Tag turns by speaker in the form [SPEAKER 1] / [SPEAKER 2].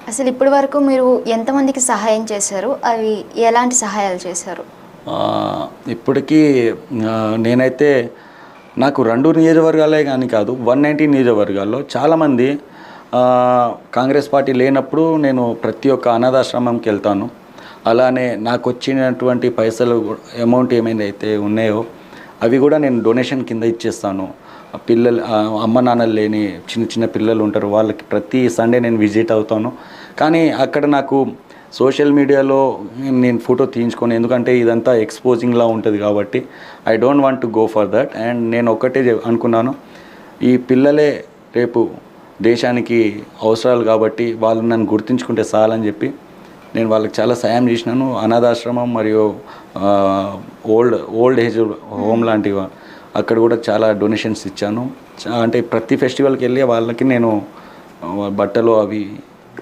[SPEAKER 1] అసలు ఇప్పటి వరకు మీరు ఎంతమందికి సహాయం చేశారు? అవి ఎలాంటి సహాయాలు చేశారు?
[SPEAKER 2] ఇప్పటికీ నేనైతే నాకు 2 నియోజకవర్గాలే కానీ కాదు, 190 నియోజకవర్గాల్లో చాలామంది కాంగ్రెస్ పార్టీ లేనప్పుడు నేను ప్రతి ఒక్క అనాథాశ్రమంకి వెళ్తాను. అలానే నాకు వచ్చినటువంటి పైసలు అమౌంట్ ఏమైతే ఉన్నాయో అవి కూడా నేను డొనేషన్ కింద ఇచ్చేస్తాను. పిల్లలు అమ్మ నాన్నలు లేని చిన్న చిన్న పిల్లలు ఉంటారు, వాళ్ళకి ప్రతి సండే నేను విజిట్ అవుతాను. కానీ అక్కడ నాకు సోషల్ మీడియాలో నేను ఫోటో తీయించుకొని, ఎందుకంటే ఇదంతా ఎక్స్పోజింగ్లా ఉంటుంది కాబట్టి I don't want to go for that. And నేను ఒక్కటే అనుకున్నాను, ఈ పిల్లలే రేపు దేశానికి అవసరాలు కాబట్టి వాళ్ళు నన్ను గుర్తించుకుంటే చాలని చెప్పి నేను వాళ్ళకి చాలా సాయం చేసినాను. అనాథాశ్రమం మరియు ఓల్డ్ ఏజ్ హోమ్ లాంటివి అక్కడ కూడా చాలా డొనేషన్స్ ఇచ్చాను. అంటే ప్రతి ఫెస్టివల్కి వెళ్ళి వాళ్ళకి నేను బట్టలు అవి